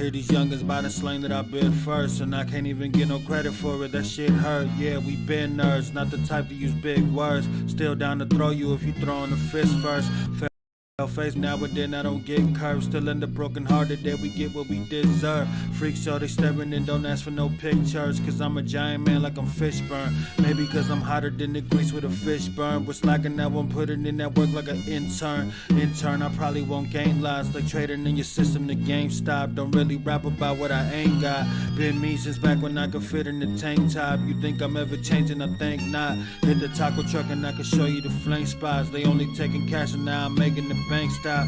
hear these youngins by the slang that I bid first, and I can't even get no credit for it. That shit hurt. Yeah, we been nerds, not the type to use big words. Still down to throw you if you throwing the fist first. Face now and then I don't get curved. Still end up broken hearted that we get what we deserve. Freak show they staring and don't ask for no pictures. Cause I'm a giant man like I'm Fishburne. Maybe cause I'm hotter than the grease with a fish burn. But slacking that one, putting in that work like an intern. I probably won't gain lives. Like trading in your system, the game stop. Don't really rap about what I ain't got. Been me since back when I could fit in the tank top. You think I'm ever changing? I think not. Hit the taco truck and I can show you the flame spots. They only taking cash and now I'm making the bank stop.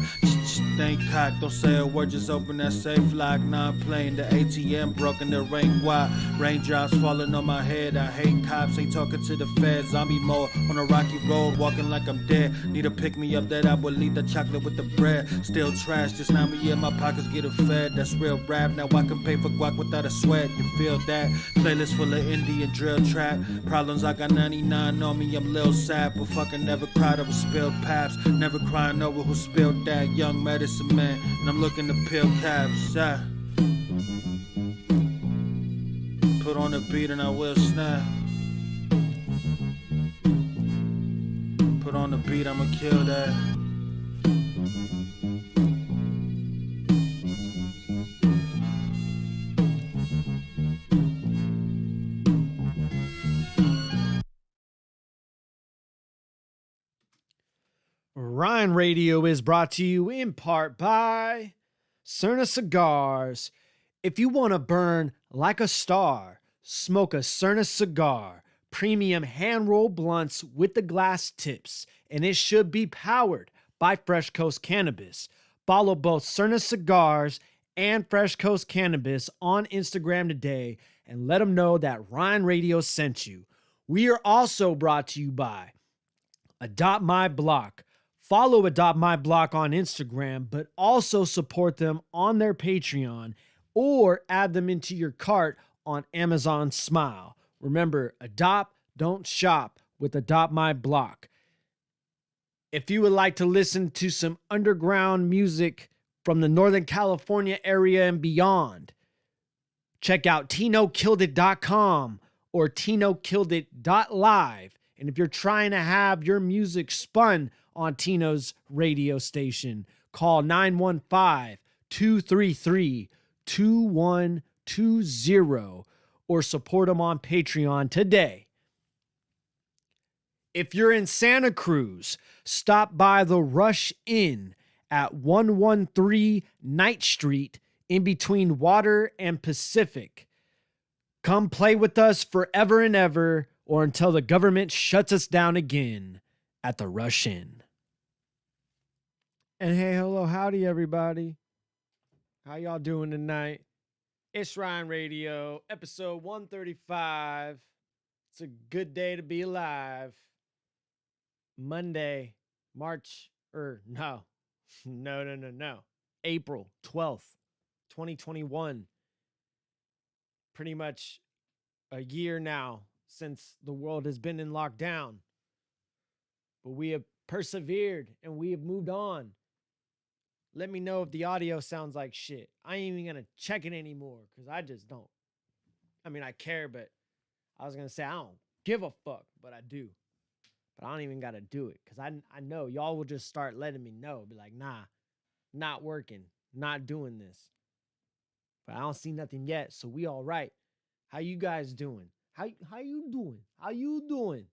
Think cock, don't say a word, just open that safe lock. Nah, I'm playing the ATM, broken the rain wide. Raindrops falling on my head. I hate cops, ain't talking to the feds. Zombie mode on a rocky road, walking like I'm dead. Need to pick me up that I will eat the chocolate with the bread. Still trash, just now me in my pockets get fed. That's real rap, now I can pay for guac without a sweat. You feel that? Playlist full of Indian drill trap. Problems, I got 99 on me, I'm Lil Sap. But fucking never cried over spilled paps. Never crying over who spilled that. Young medicine man, and I'm looking to peel caps. Yeah. Put on the beat and I will snap. Put on the beat, I'ma kill that. Ryne Radio is brought to you in part by Cerna Cigars. If you want to burn like a star, smoke a Cerna cigar. Premium hand-rolled blunts with the glass tips, and it should be powered by Fresh Coast Cannabis. Follow both Cerna Cigars and Fresh Coast Cannabis on Instagram today and let them know that Ryne Radio sent you. We are also brought to you by Adopt My Block. Follow Adopt My Block on Instagram, but also support them on their Patreon or add them into your cart on Amazon Smile. Remember, adopt, don't shop with Adopt My Block. If you would like to listen to some underground music from the Northern California area and beyond, check out TinoKilledIt.com or TinoKilledIt.live. And if you're trying to have your music spun on Tino's radio station, call 915-233-2120 or support them on Patreon today. If you're in Santa Cruz, stop by the Rush Inn at 113 Ninth Street in between Water and Pacific. Come play with us forever and ever or until the government shuts us down again at the Rush Inn. And hey, hello, howdy, everybody. How y'all doing tonight? It's Ryne Radio, episode 135. It's a good day to be alive. Monday, April 12th, 2021. Pretty much a year now since the world has been in lockdown. But we have persevered and we have moved on. Let me know if the audio sounds like shit. I ain't even going to check it anymore because I just don't. I mean, I care, but I was going to say I don't give a fuck, but I do. But I don't even got to do it because I know y'all will just start letting me know. Be like, nah, not working, not doing this. But I don't see nothing yet, so we all right. How you guys doing? How you doing? How you doing?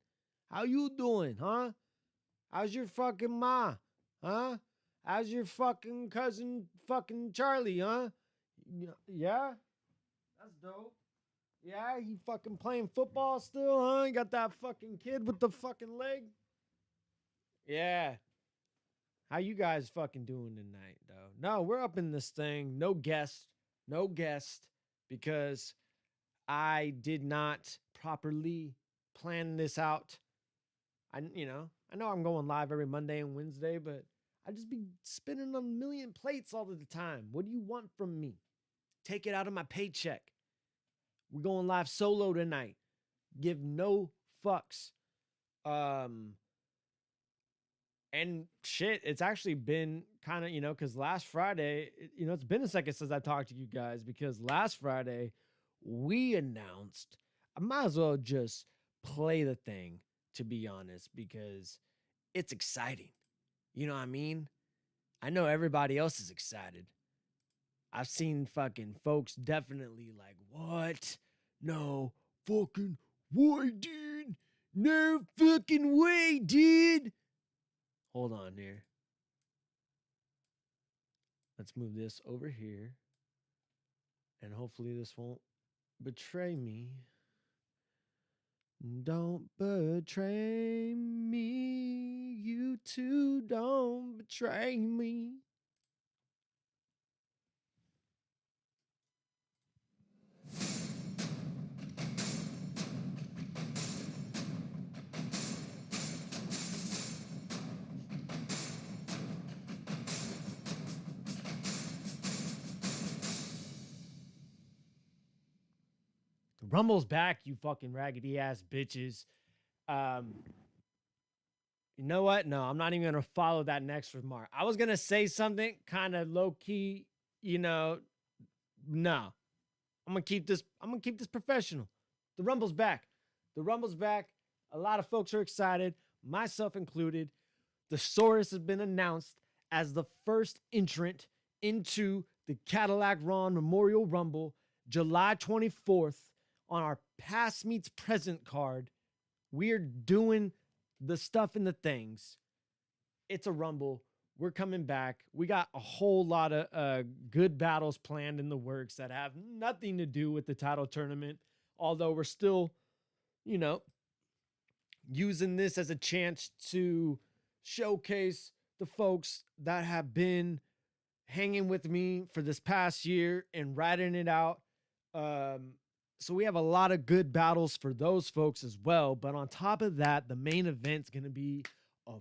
How you doing, huh? How's your fucking ma? Huh? How's your fucking cousin fucking Charlie, huh? Yeah? That's dope. Yeah, he fucking playing football still, huh? You got that fucking kid with the fucking leg? Yeah. How you guys fucking doing tonight, though? No, we're up in this thing. No guest, because I did not properly plan this out. I know I'm going live every Monday and Wednesday, but I just be spinning a million plates all of the time. What do you want from me? Take it out of my paycheck. We're going live solo tonight. Give no fucks. And shit, it's actually been kind of, because last Friday, it's been a second since I talked to you guys because last Friday we announced, I might as well just play the thing, to be honest, because it's exciting. You know what I mean? I know everybody else is excited. I've seen fucking folks definitely like, what? No fucking way, dude. No fucking way, dude. Hold on here. Let's move this over here. And hopefully this won't betray me. Don't betray me. You too don't betray me. The Rumble's back, you fucking raggedy ass bitches. You know what? No, I'm not even gonna follow that next remark. I was gonna say something kind of low key, no. I'm gonna keep this professional. The Rumble's back. The Rumble's back. A lot of folks are excited, myself included. The Saurus has been announced as the first entrant into the Cadillac Ron Memorial Rumble, July 24th, on our past meets present card. We're doing the stuff and the things. It's a Rumble. We're coming back. We got a whole lot of good battles planned in the works that have nothing to do with the title tournament, although we're still, using this as a chance to showcase the folks that have been hanging with me for this past year and riding it out. So we have a lot of good battles for those folks as well. But on top of that, the main event's going to be a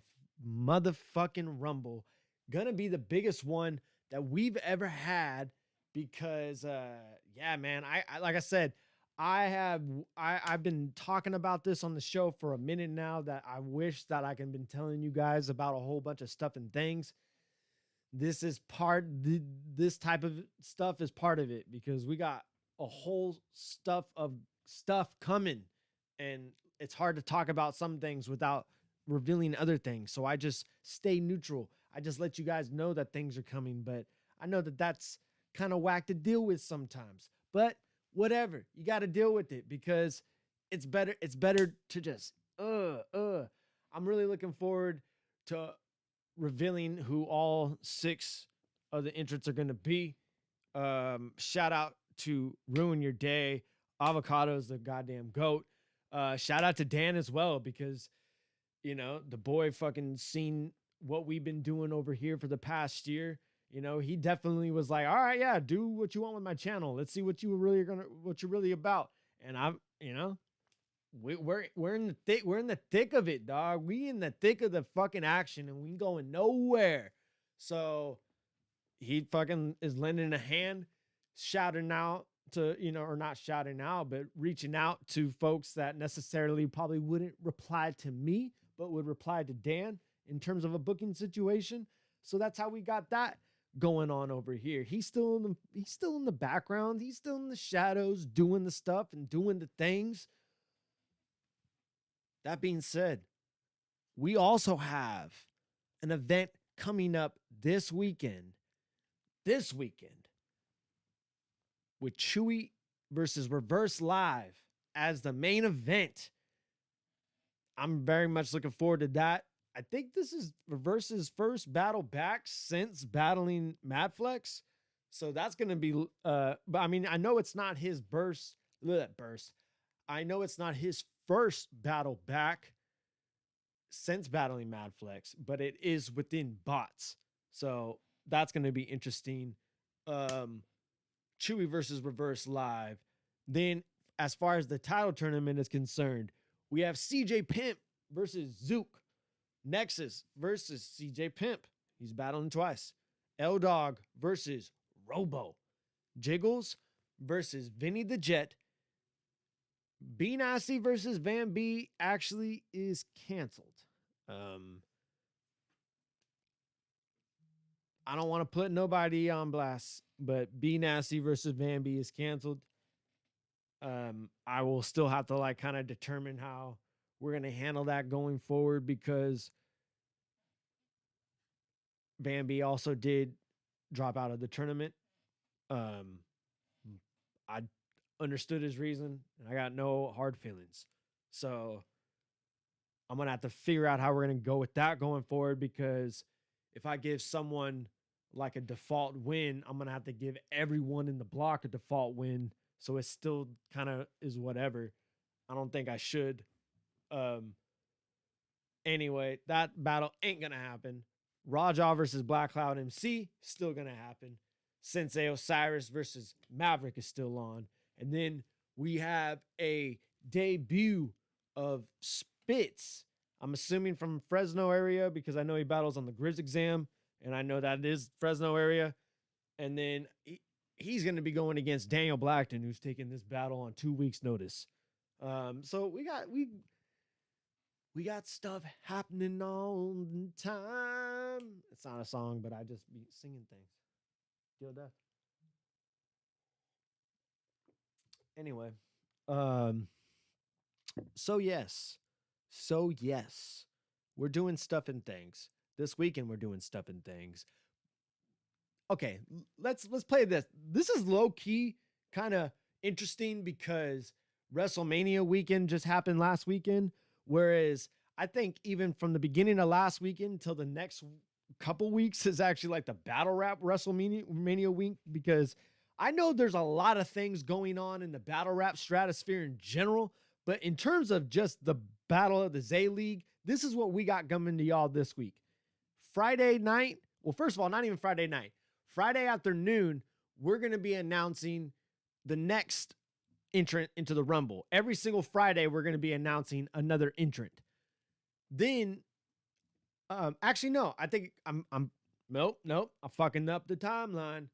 motherfucking Rumble. Going to be the biggest one that we've ever had because, yeah, man, I like I said, I've been talking about this on the show for a minute now that I wish that I can been telling you guys about a whole bunch of stuff and things. This is this type of stuff is part of it because we got a whole stuff coming and it's hard to talk about some things without revealing other things. So I just stay neutral. I just let you guys know that things are coming, but I know that that's kind of whack to deal with sometimes, but whatever, you got to deal with it because it's better to just I'm really looking forward to revealing who all 6 of the entrants are going to be. Shout out to Ruin Your Day. Avocado's the goddamn GOAT. Shout out to Dan as well because the boy fucking seen what we've been doing over here for the past year. He definitely was like, all right, yeah, do what you want with my channel. Let's see what you're really about. And I'm, we're in the thick of it, dog. We in the thick of the fucking action and we going nowhere. So he fucking is lending a hand, shouting out to, or not shouting out, but reaching out to folks that necessarily probably wouldn't reply to me, but would reply to Dan in terms of a booking situation. So that's how we got that going on over here. He's still in the background. He's still in the shadows doing the stuff and doing the things. That being said, we also have an event coming up this weekend with Chewy versus Reverse Live as the main event. I'm very much looking forward to that. I think this is Reverse's first battle back since battling Madflex. So that's going to be, but I mean, I know it's not his burst. I know it's not his first battle back since battling Madflex, but it is within BOTZ. So that's going to be interesting. Chewy versus Reverse Live. Then as far as the title tournament is concerned, we have CJ Pimp versus Zook. Nexus versus CJ Pimp. He's battling twice. L-Dog versus Robo. Jiggles versus Vinny the Jet. B Nasty versus Van B actually is canceled. I don't want to put nobody on blast, but B Nasty versus Van B is canceled. I will still have to like kind of determine how we're gonna handle that going forward because Van B also did drop out of the tournament. Um, I understood his reason, and I got no hard feelings. So I'm gonna have to figure out how we're gonna go with that going forward because if I give someone like a default win, I'm gonna have to give everyone in the block a default win. So it still kind of is whatever. I don't think I should. Um, anyway, that battle ain't gonna happen. Raja versus Black Cloud MC still gonna happen. Sensei Osiris versus Maverick is still on. And then we have a debut of Spitz. I'm assuming from Fresno area because I know he battles on the Grizz exam, and I know that it is Fresno area. And then he's going to be going against Daniel Blackton, who's taking this battle on 2 weeks' notice. So we got stuff happening all the time. It's not a song, but I just be singing things. Feel that? Anyway, so yes, we're doing stuff and things. This weekend we're doing stuff and things. Okay, let's play this. This is low key kind of interesting because WrestleMania weekend just happened last weekend, whereas I think even from the beginning of last weekend till the next couple weeks is actually like the battle rap WrestleMania week because I know there's a lot of things going on in the battle rap stratosphere in general, but in terms of just the battle of the Z League, this is what we got coming to y'all this week. Friday night, well, first of all, not even Friday night. Friday afternoon, we're going to be announcing the next entrant into the Rumble. Every single Friday, we're going to be announcing another entrant. Then, actually, no, I think nope, I'm fucking up the timeline.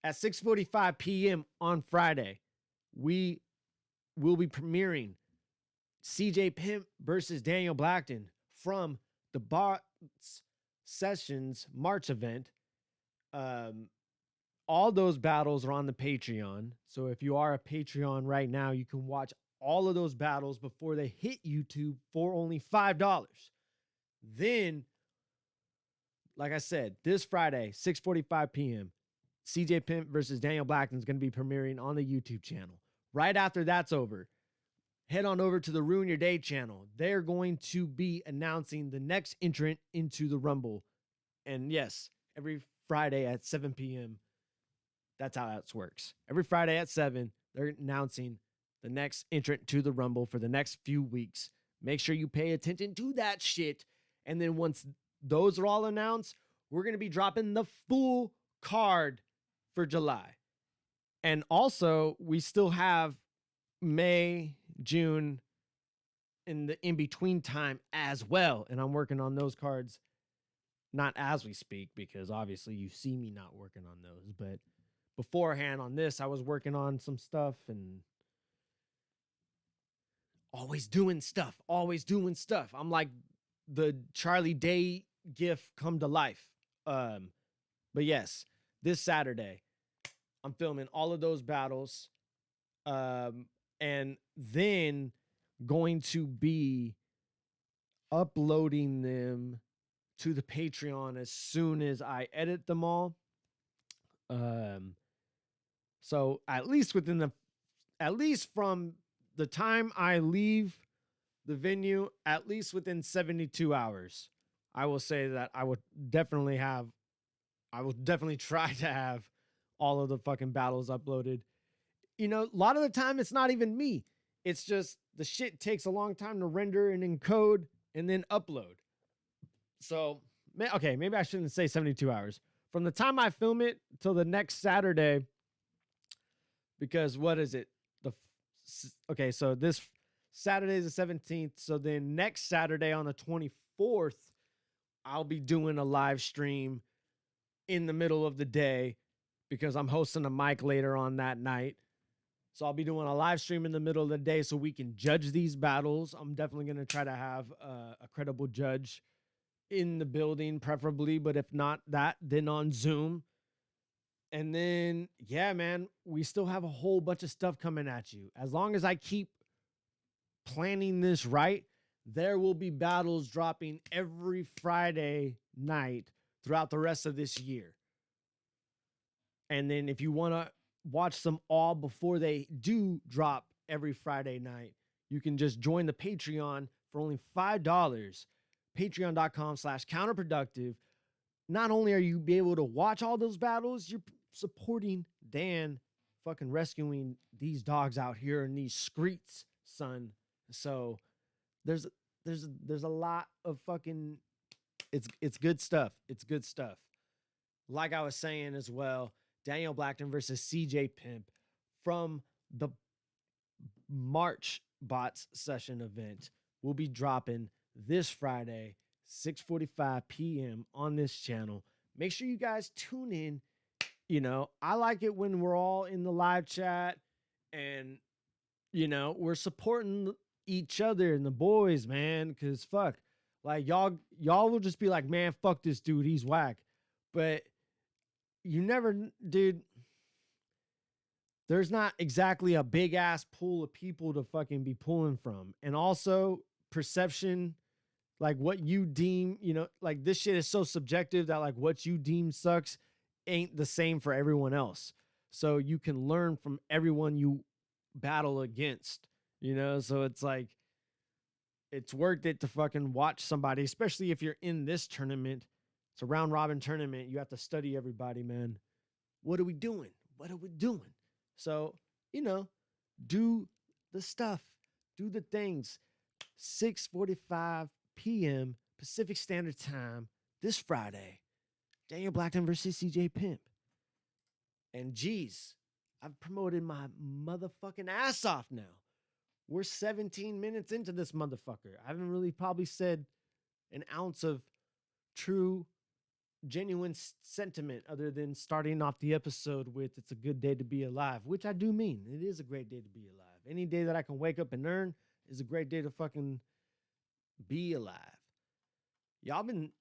At 6:45 p.m. on Friday, we will be premiering CJ Pimp versus Daniel Blackton from the BOTZ Sessions March event. All those battles are on the Patreon. So if you are a Patreon right now, you can watch all of those battles before they hit YouTube for only $5. Then, like I said, this Friday, 6:45 p.m., CJ Pimp versus Daniel Blackton is going to be premiering on the YouTube channel. Right after that's over, head on over to the Ruin Your Day channel. They're going to be announcing the next entrant into the Rumble. And yes, every Friday at 7 p.m., that's how that works. Every Friday at 7, they're announcing the next entrant to the Rumble for the next few weeks. Make sure you pay attention to that shit. And then once those are all announced, we're going to be dropping the full card for July. And also, we still have May, June, in the in-between time as well. And I'm working on those cards, not as we speak, because obviously you see me not working on those. But beforehand on this, I was working on some stuff and always doing stuff. I'm like the Charlie Day gif come to life. But yes, this Saturday, I'm filming all of those battles. And then going to be uploading them to the Patreon as soon as I edit them all. So at least from the time I leave the venue, at least within 72 hours, I will say that I will definitely try to have all of the fucking battles uploaded. You know, a lot of the time it's not even me. It's just the shit takes a long time to render and encode and then upload. So, okay, maybe I shouldn't say 72 hours. From the time I film it till the next Saturday, because what is it? Okay, so this Saturday is the 17th. So then next Saturday on the 24th, I'll be doing a live stream in the middle of the day because I'm hosting a mic later on that night. So I'll be doing a live stream in the middle of the day so we can judge these battles. I'm definitely going to try to have a credible judge in the building, preferably, but if not that, then on Zoom. And then, yeah, man, we still have a whole bunch of stuff coming at you. As long as I keep planning this right, there will be battles dropping every Friday night throughout the rest of this year. And then if you want to watch them all before they do drop every Friday night, you can just join the Patreon for only $5. Patreon.com/counterproductive. Not only are you be able to watch all those battles, you're supporting Dan fucking rescuing these dogs out here in these streets, son. So there's a lot of fucking it's good stuff. It's good stuff. Like I was saying as well, Daniel Blackton versus CJ Pimp from the March BOTZ session event will be dropping this Friday, 6:45 p.m. on this channel. Make sure you guys tune in. You know, I like it when we're all in the live chat and, you know, we're supporting each other and the boys, man. Cause fuck, like y'all will just be like, man, fuck this dude, he's whack. But you never, dude, there's not exactly a big ass pool of people to fucking be pulling from. And also perception, like what you deem, you know, like this shit is so subjective that like what you deem sucks ain't the same for everyone else. So you can learn from everyone you battle against, you know? So it's like, it's worth it to fucking watch somebody, especially if you're in this tournament. It's a round robin tournament. You have to study everybody, man. What are we doing? What are we doing? So, you know, do the stuff, do the things. 6:45 p.m. Pacific Standard Time this Friday. Daniel Blackton versus CJ Pimp. And geez, I've promoted my motherfucking ass off now. We're 17 minutes into this motherfucker. I haven't really probably said an ounce of true, genuine sentiment other than starting off the episode with "It's a good day to be alive," which I do mean. It is a great day to be alive. Any day that I can wake up and earn is a great day to fucking be alive. Y'all been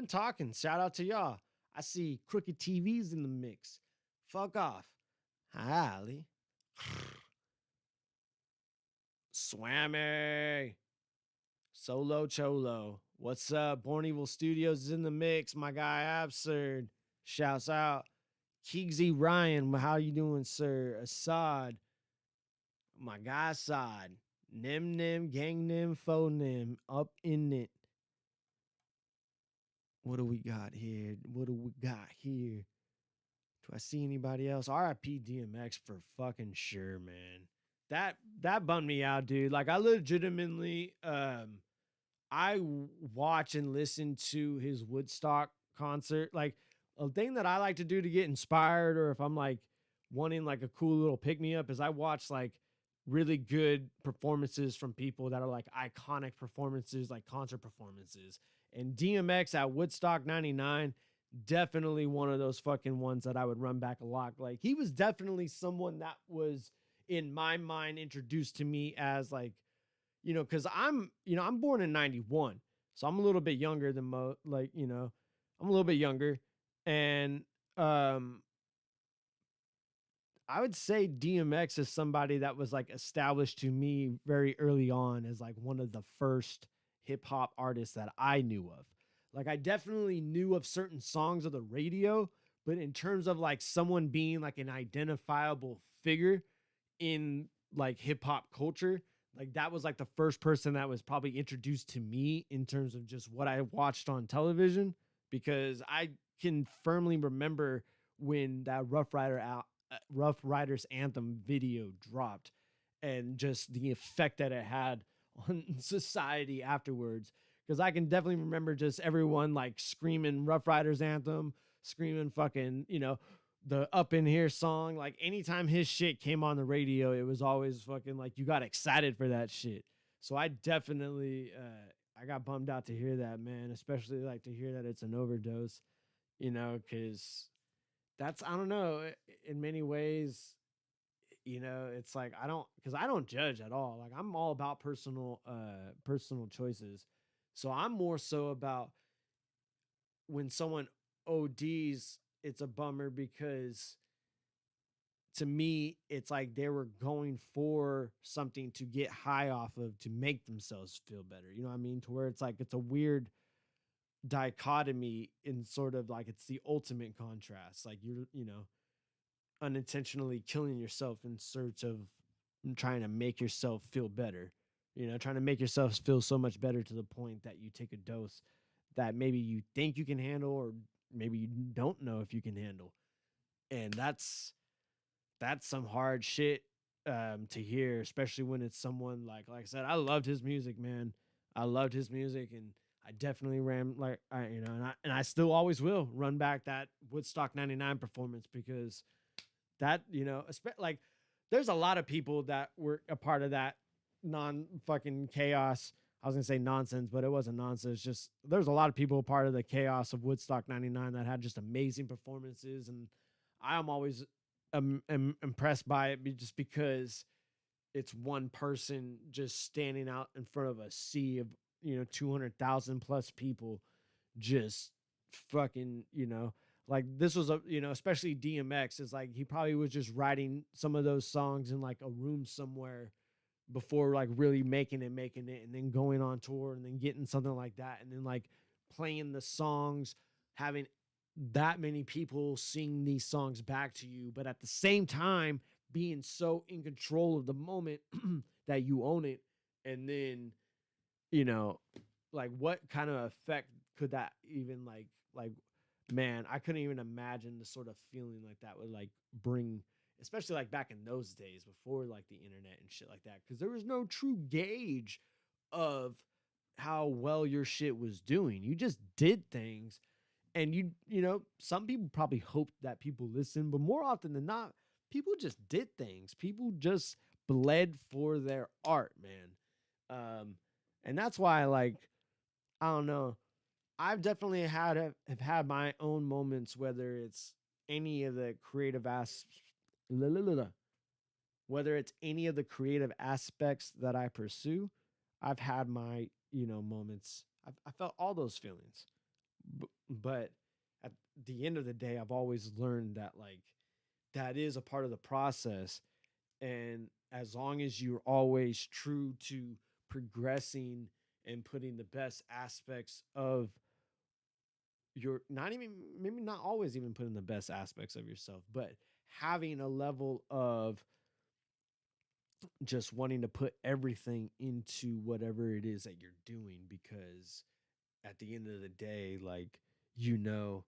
talking. Shout out to y'all. I see Crooked TV's in the mix. Fuck off. Hi, Ali. Swammy. Solo Cholo. What's up? Born Evil Studios is in the mix. My guy Absurd. Shouts out. Keegsy Ryan. How you doing, sir? Assad. My guy Assad. Nim Nim. Gang Nim. Faux Nim. Up in it. What do we got here? Do I see anybody else? RIP DMX for fucking sure, man. That bummed me out, dude. Like I legitimately I watch and listen to his Woodstock concert. Like a thing that I like to do to get inspired, or if I'm like wanting like a cool little pick me up, is I watch like really good performances from people that are like iconic performances, like concert performances. And DMX at Woodstock 99, definitely one of those fucking ones that I would run back a lot. Like he was definitely someone that was in my mind introduced to me as like, you know, cause I'm born in 91. So I'm a little bit younger than I'm a little bit younger. And, I would say DMX is somebody that was like established to me very early on as like one of the first hip hop artists that I knew of. Like I definitely knew of certain songs of the radio, but in terms of like someone being like an identifiable figure in like hip hop culture, like that was like the first person that was probably introduced to me in terms of just what I watched on television, because I can firmly remember when that Rough Riders Anthem video dropped and just the effect that it had on society afterwards. Because I can definitely remember just everyone like screaming Rough Riders Anthem, screaming fucking, you know, the Up in Here song. Like anytime his shit came on the radio, it was always fucking like you got excited for that shit. So I definitely, I got bummed out to hear that, man, especially like to hear that it's an overdose, you know, because that's, I don't know, in many ways, you know, it's like, because I don't judge at all. Like I'm all about personal choices. So I'm more so about when someone ODs, it's a bummer because to me, it's like they were going for something to get high off of to make themselves feel better. You know what I mean? To where it's like it's a weird dichotomy in sort of like it's the ultimate contrast. Like you're unintentionally killing yourself in search of trying to make yourself feel better. Trying to make yourself feel so much better to the point that you take a dose that maybe you think you can handle or maybe you don't know if you can handle. And that's some hard shit to hear, especially when it's someone like I said, I loved his music, man. I loved his music, and I definitely ran like and I still always will run back that Woodstock '99 performance because that like there's a lot of people that were a part of that non fucking chaos. I was gonna say nonsense, but it wasn't nonsense. Just there's a lot of people a part of the chaos of Woodstock '99 that had just amazing performances, and I am always am impressed by it just because it's one person just standing out in front of a sea of 200,000 plus people just fucking like this was especially DMX is like he probably was just writing some of those songs in like a room somewhere before like really making it and then going on tour and then getting something like that and then like playing the songs, having that many people sing these songs back to you, but at the same time being so in control of the moment that you own it. And then, you know, like what kind of effect could that even like man, I couldn't even imagine the sort of feeling like that would like bring, especially like back in those days before like the internet and shit like that, because there was no true gauge of how well your shit was doing. You just did things, and some people probably hoped that people listened, but more often than not, people just did things. People just bled for their art, man. And that's why, like, I don't know. I've definitely have had my own moments, whether it's any of the creative whether it's any of the creative aspects that I pursue. I've had my moments. I felt all those feelings, but at the end of the day, I've always learned that like that is a part of the process, and as long as you're always true to progressing and putting the best aspects of you're not even maybe not always even putting the best aspects of yourself, but having a level of just wanting to put everything into whatever it is that you're doing, because at the end of the day, like, you know,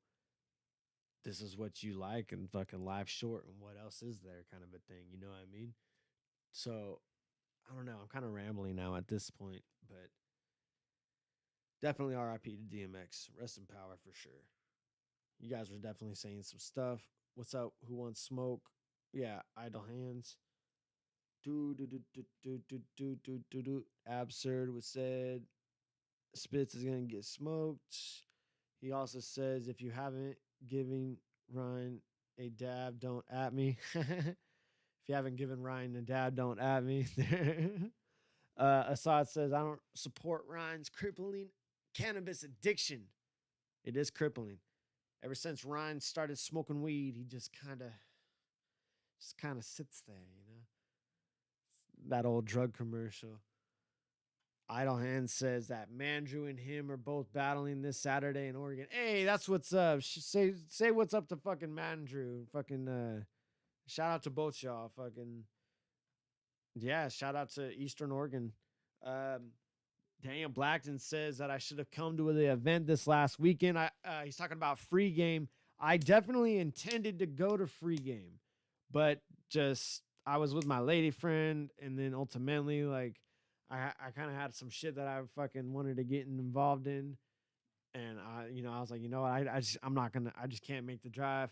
this is what you like and fucking life's short and what else is there kind of a thing. You know what I mean? So I don't know. I'm kind of rambling now at this point, but definitely RIP to DMX. Rest in power for sure. You guys were definitely saying some stuff. What's up? Who wants smoke? Yeah, idle hands. Do. Absurd was said. Spitz is gonna get smoked. He also says if you haven't given Ryne a dab, don't at me. If you haven't given Ryne a dab, don't at me. Assad says I don't support Ryne's crippling cannabis addiction. It is crippling. Ever since Ryne started smoking weed, he just kind of sits there, That old drug commercial. Idle Hand says that Mandrew and him are both battling this Saturday in Oregon. Hey, that's what's up. Say what's up to fucking Mandrew. Fucking shout out to both y'all. Fucking yeah, shout out to Eastern Oregon. Um, Daniel Blackton says that I should have come to the event this last weekend. He's talking about Free Game. I definitely intended to go to Free Game, but just I was with my lady friend, and then ultimately, like, I kind of had some shit that I fucking wanted to get involved in, and I was like, what, I just can't make the drive,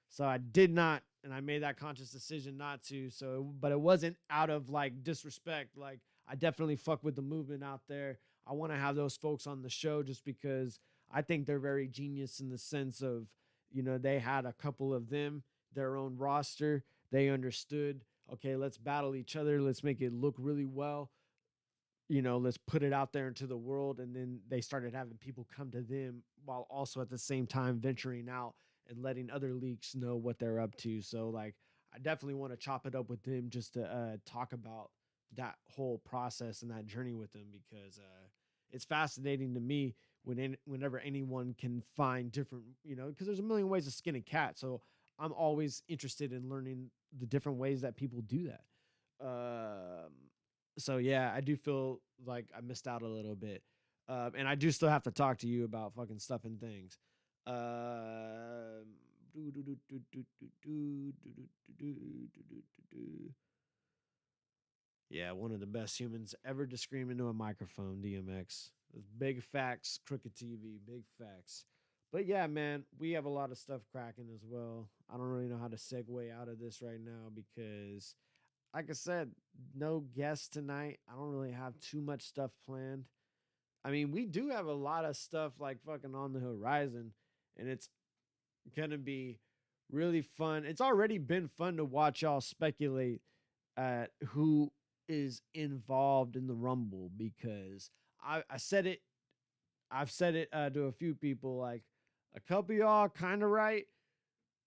so I did not, and I made that conscious decision not to. So, but it wasn't out of like disrespect. Like, I definitely fuck with the movement out there. I want to have those folks on the show just because I think they're very genius in the sense of, they had a couple of them, their own roster. They understood, okay, let's battle each other. Let's make it look really well. let's put it out there into the world. And then they started having people come to them while also at the same time venturing out and letting other leaks know what they're up to. So like, I definitely want to chop it up with them just to talk about that whole process and that journey with them, because it's fascinating to me whenever anyone can find different, because there's a million ways to skin a cat. So I'm always interested in learning the different ways that people do that. So yeah, I do feel like I missed out a little bit. And I do still have to talk to you about fucking stuff and things. Yeah, one of the best humans ever to scream into a microphone, DMX. Big facts, Crooked TV, big facts. But yeah, man, we have a lot of stuff cracking as well. I don't really know how to segue out of this right now because, like I said, no guests tonight. I don't really have too much stuff planned. I mean, we do have a lot of stuff like fucking on the horizon, and it's gonna be really fun. It's already been fun to watch y'all speculate at who is involved in the Rumble, because I said it. I've said it to a few people. Like, a couple of y'all kind of right,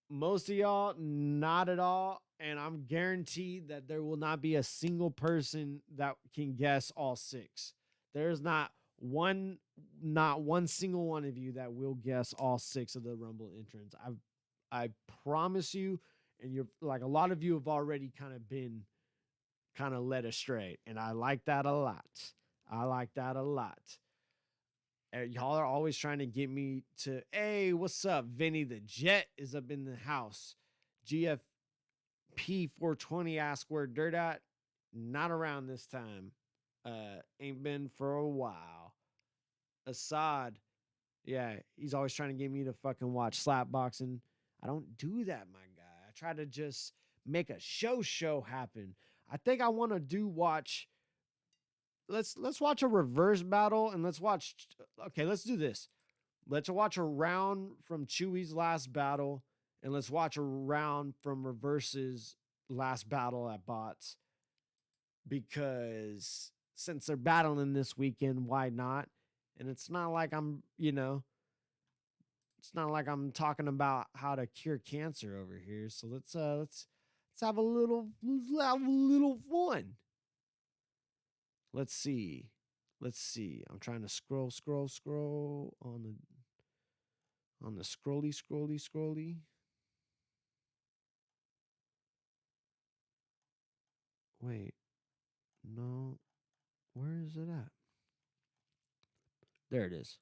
most of y'all not at all, and I'm guaranteed that there will not be a single person that can guess all six. There's not one single one of you that will guess all six of the Rumble entrants. I promise you. And you're like, a lot of you have already kind of been kind of led astray, and I like that a lot. I like that a lot. Y'all are always trying to get me to, hey, what's up? Vinny the Jet is up in the house. GFP 420 ask where dirt at. Not around this time. Ain't been for a while. Assad, yeah, he's always trying to get me to fucking watch slap boxing. I don't do that, my guy. I try to just make a show happen. I think I want to watch. Let's watch a reverse battle, and let's do this. Let's watch a round from Chewy's last battle, and let's watch a round from Reverse's last battle at BOTZ. Because since they're battling this weekend, why not? And it's not like I'm talking about how to cure cancer over here. So let's have a little fun. Let's see. I'm trying to scroll on the scrolly. Wait. No. Where is it at? There it is.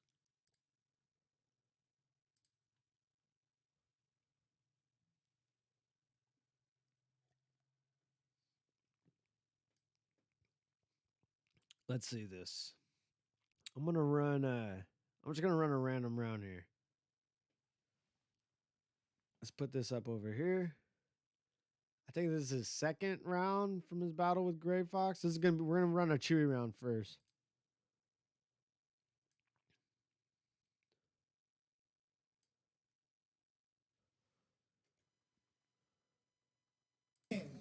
Let's see this. I'm just gonna run a random round here. Let's put this up over here. I think this is his second round from his battle with Gray Fox. We're gonna run a Chewy round first.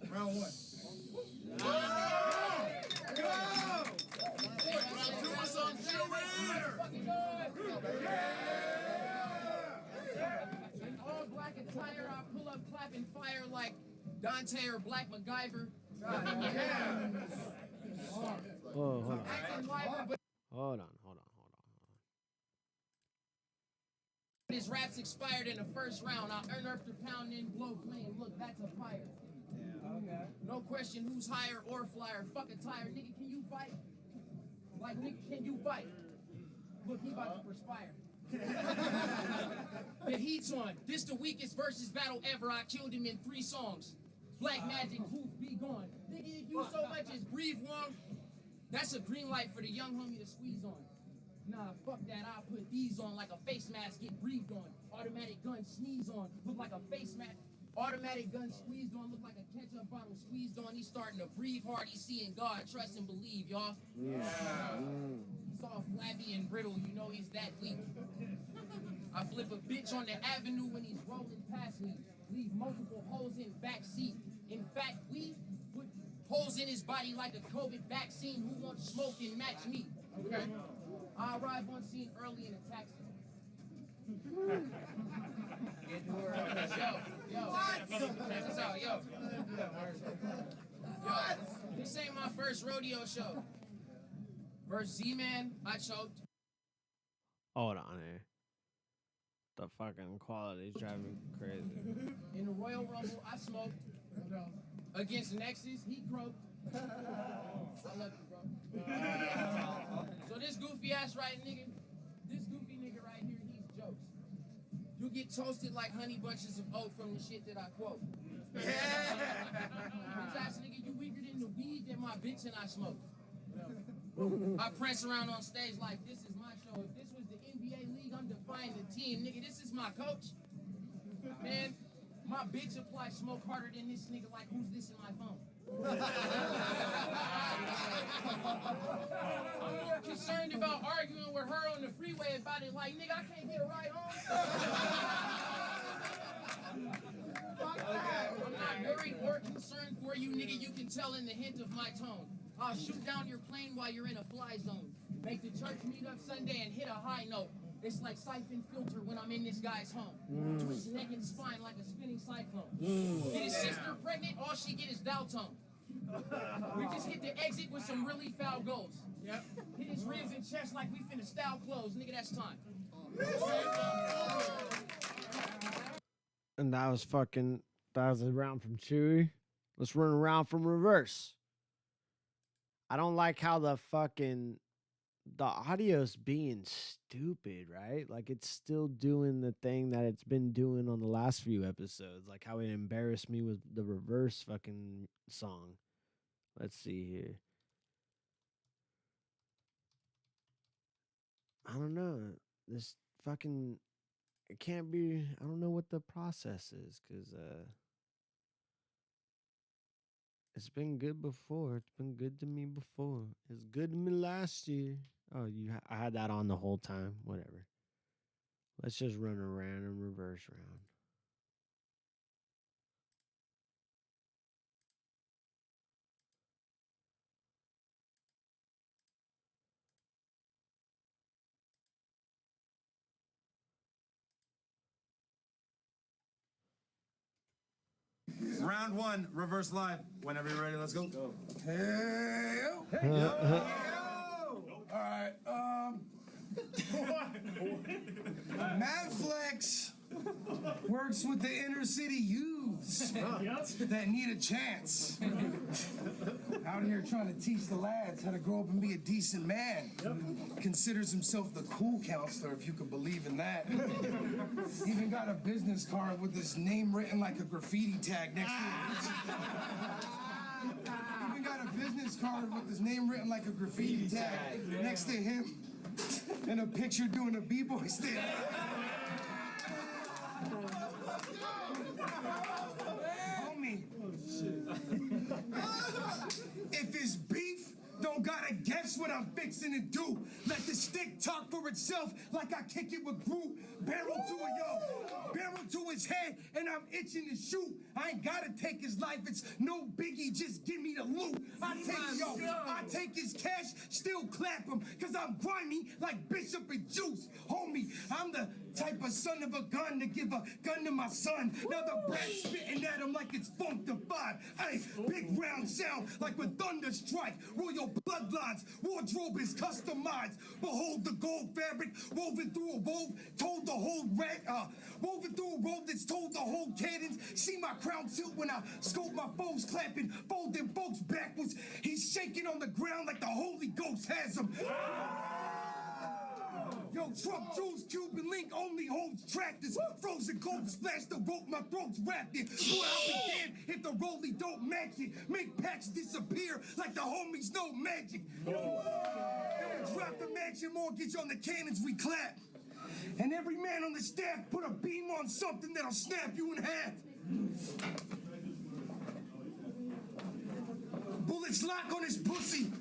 Round one. All black attire, I pull up clapping fire like Dante or Black MacGyver. Hold on. His raps expired in the first round. I unearthed a pound in blow flame. Look, that's a fire. No question who's higher or flyer. Fuck a tire. Nigga, can you fight? Like, nigga, can you fight? Look, he about to perspire. The heat's on. This the weakest versus battle ever. I killed him in 3 songs. Black magic, poof, be gone. Nigga, if you so much as breathe wrong, that's a green light for the young homie to squeeze on. Nah, fuck that, I'll put these on like a face mask, get breathed on. Automatic gun, sneeze on, look like a face mask. Automatic gun squeezed on, look like a ketchup bottle squeezed on. He's starting to breathe hard, he's seeing God, trust and believe, y'all. Yeah. He's all flabby and brittle, you know he's that weak. I flip a bitch on the avenue when he's rolling past me. Leave multiple holes in back seat. In fact, we put Holes in his body like a COVID vaccine. Who wants smoke and match me? Okay. I arrive on scene early in a taxi. Yo. Check this out, yo. This ain't my first rodeo show. Verse Z-Man, I choked. Hold on here. The fucking quality's driving me crazy. In the Royal Rumble, I smoked. Against Nexus, he croaked. I love you, bro. So this goofy ass right nigga, this goofy nigga right here, he's jokes. You get toasted like honey bunches of oat from the shit that I quote. Bitch ass nigga, you weaker than the weed that my bitch and I smoke. I press around on stage like this is my show. If this was the NBA league, I'm defying the team. Nigga, this is my coach. Man, my bitch apply smoke harder than this nigga like who's this in my phone? I'm more concerned about arguing with her on the freeway about it like, nigga, I can't get a ride home. I'm not worried or concerned for you, nigga. You can tell in the hint of my tone. I'll shoot down your plane while you're in a fly zone. Make the church meet up Sunday and hit a high note. It's like siphon filter when I'm in this guy's home. Twist neck and spine like a spinning cyclone. Get his sister pregnant, all she get is dial tone. We just hit the exit with some really foul goals. Yep. Hit his ribs and chest like we finna style clothes. Nigga, that's time. And that was a round from Chewy. Let's run around from reverse. I don't like how the audio's being stupid, right? Like it's still doing the thing that it's been doing on the last few episodes, like how it embarrassed me with the reverse fucking song. Let's see here. I don't know. This fucking, it can't be, I don't know what the process is, because it's been good before. It's been good to me before. It's good to me last year. Oh, I had that on the whole time. Whatever. Let's just run a random reverse round. Round one, reverse live. Whenever you're ready, let's go. Hey, yo. Hey, yo. All right, Madflex works with the inner city youths that need a chance. Out here trying to teach the lads how to grow up and be a decent man. Considers himself the cool counselor, if you could believe in that. Even got a business card with his name written like a graffiti tag next to it. Even got a business card with his name written like a graffiti tag next to him, and a picture doing a b-boy stand. Homie, if it's beef, don't gotta guess what I'm fixing to do. Let the stick talk for itself like I kick it with Groot. Barrel to his head, and I'm itching to shoot. I ain't gotta take his life, it's no biggie, just give me the loot. I take his cash, still clap him, cause I'm grimy like Bishop and Juice. Homie, I'm the type of son of a gun to give a gun to my son. Now the brat spitting at him like it's funkified. Hey, big round sound like when thunder strike. Royal bloodlines, wardrobe is customized. Behold the gold fabric woven through a wove, told the whole woven through a robe that's told the whole cadence. See my crown tilt when I scope my foes clapping, folding folks backwards. He's shaking on the ground like the Holy Ghost has him. Yo, Trump, Jules, Cuban link only holds tractors. Frozen cold splash the rope, my throat's wrapped in. Boy, I'll be damned if the rollie don't match it. Make packs disappear like the homies know magic. Drop the mansion mortgage on the cannons we clap. And every man on the staff put a beam on something that'll snap you in half. Bullets lock on his pussy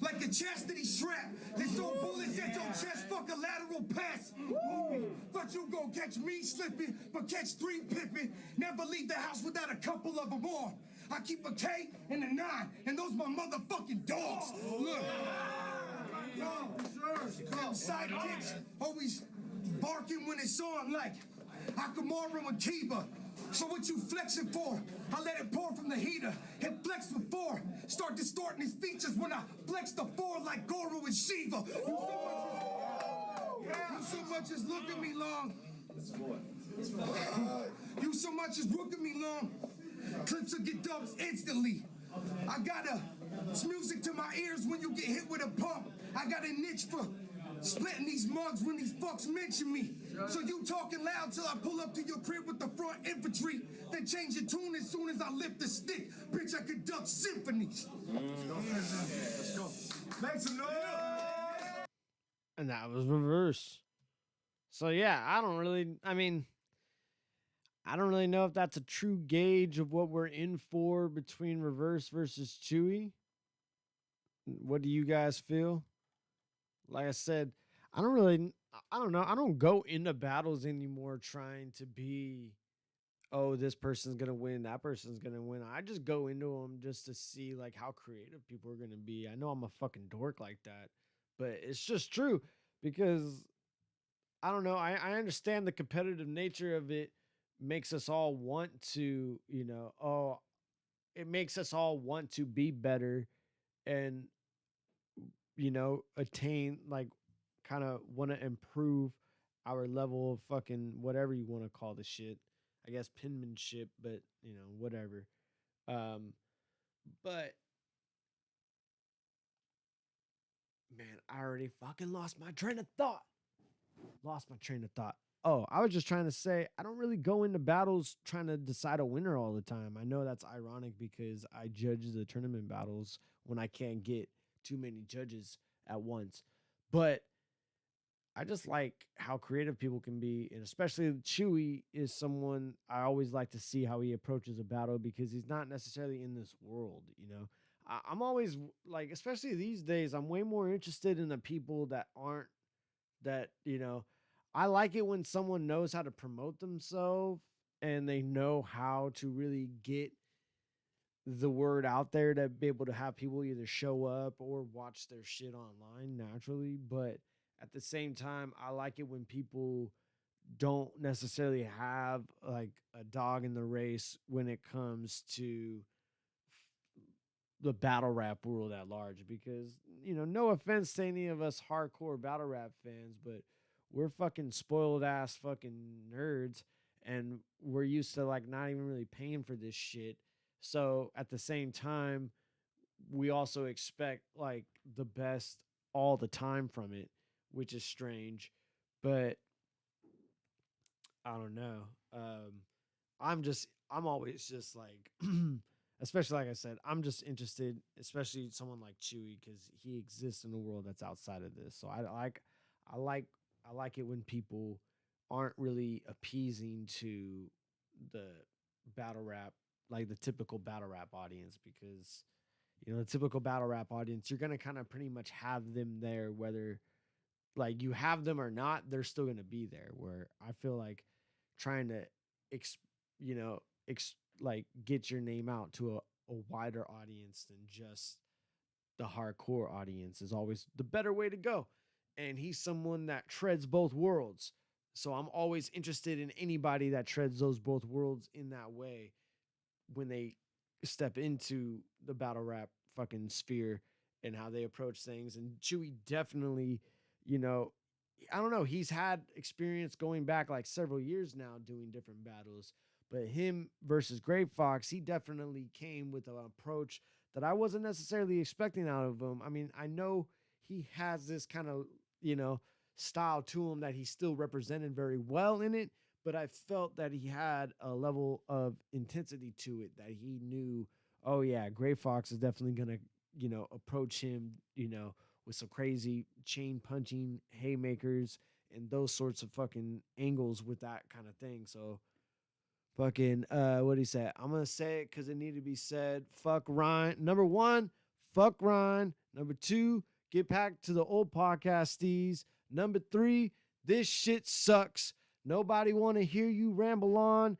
like a chastity strap. They throw bullets at your chest, fuck a lateral pass. Homie, thought you gon' catch me slipping, but catch 3 pippin'. Never leave the house without a couple of them on. I keep a K and a 9, and those my motherfucking dogs. Look. Sidekicks always barking when it's on like Akamara and Kiba. So what you flexing for? I let it pour from the heater. Hit flex before. Start distorting his features when I flex the 4 like Goro and Shiva. You so much as look at me long. You so much as look at me long. Clips will get dumped instantly. I gotta, it's music to my ears when you get hit with a pump. I got a niche for splitting these mugs when these fucks mention me. So you talking loud till I pull up to your crib with the front infantry. Then change your tune as soon as I lift the stick. Bitch, I conduct symphonies. Let's go. Make some noise. And that was Reverse. So yeah, I don't really know if that's a true gauge of what we're in for between Reverse versus Chewy. What do you guys feel? Like I said, I don't know. I don't go into battles anymore trying to be, oh, this person's going to win, that person's going to win. I just go into them just to see like how creative people are going to be. I know I'm a fucking dork like that, but it's just true because I don't know. I understand the competitive nature of it makes us all want to, it makes us all want to be better and, attain, like, kind of want to improve our level of fucking whatever you want to call the shit. I guess penmanship, but, whatever. But, man, I already fucking lost my train of thought. Oh, I was just trying to say, I don't really go into battles trying to decide a winner all the time. I know that's ironic because I judge the tournament battles when I can't get too many judges at once. But I just like how creative people can be. And especially Chewy is someone I always like to see how he approaches a battle because he's not necessarily in this world, I'm always like, especially these days, I'm way more interested in the people that aren't that, I like it when someone knows how to promote themselves and they know how to really get the word out there to be able to have people either show up or watch their shit online naturally. But at the same time, I like it when people don't necessarily have like a dog in the race when it comes to the battle rap world at large because, no offense to any of us hardcore battle rap fans, but we're fucking spoiled ass fucking nerds and we're used to like not even really paying for this shit. So at the same time, we also expect like the best all the time from it, which is strange, but I don't know. I'm always just like, especially like I said, I'm just interested, especially someone like Chewy, because he exists in a world that's outside of this. So I like it when people aren't really appeasing to the battle rap, like the typical battle rap audience, because the typical battle rap audience, you're gonna kind of pretty much have them there, whether like you have them or not, they're still gonna be there. Where I feel like trying to, like get your name out to a wider audience than just the hardcore audience is always the better way to go. And he's someone that treads both worlds. So I'm always interested in anybody that treads those both worlds in that way when they step into the battle rap fucking sphere and how they approach things. And Chewy definitely, I don't know, he's had experience going back like several years now doing different battles. But him versus Gray Fox, he definitely came with an approach that I wasn't necessarily expecting out of him. I mean, I know he has this kind of, style to him that he still represented very well in it, but I felt that he had a level of intensity to it that he knew, oh yeah, Gray Fox is definitely going to, approach him, with some crazy chain punching haymakers and those sorts of fucking angles with that kind of thing. So fucking, what do you say? I'm going to say it because it needed to be said. Fuck Ryne. Number one, fuck Ryne. Number two, get back to the old podcasties. Number three, this shit sucks. Nobody want to hear you ramble on.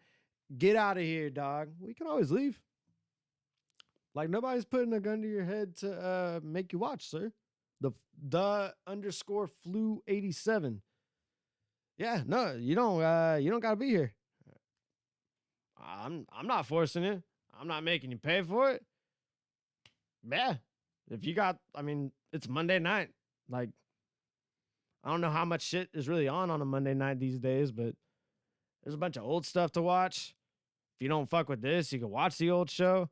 Get out of here, dog. We can always leave. Like nobody's putting a gun to your head to make you watch, sir. The underscore flu 87. Yeah, no, you don't gotta be here. I'm not forcing it. I'm not making you pay for it. Yeah. If you got, I mean, it's Monday night. Like, I don't know how much shit is really on a Monday night these days, but there's a bunch of old stuff to watch. If you don't fuck with this, you can watch the old show.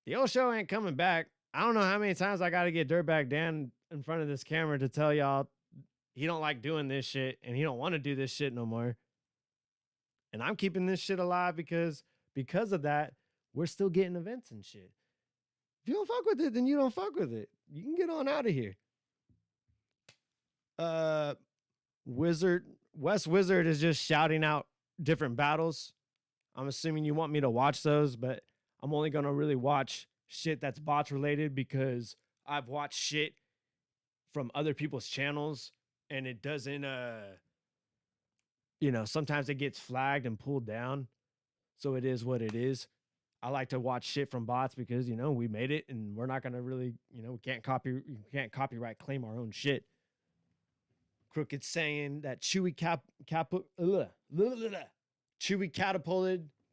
The old show ain't coming back. I don't know how many times I got to get Dirtbag Dan in front of this camera to tell y'all he don't like doing this shit and he don't want to do this shit no more. And I'm keeping this shit alive because of that, we're still getting events and shit. If you don't fuck with it, then you don't fuck with it. You can get on out of here. Wes Wizard is just shouting out different battles. I'm assuming you want me to watch those, but I'm only going to really watch shit that's bots related because I've watched shit from other people's channels and it doesn't, sometimes it gets flagged and pulled down. So it is what it is. I like to watch shit from bots because, we made it and we're not going to really, we can't copyright claim our own shit. Crooked saying that Chewy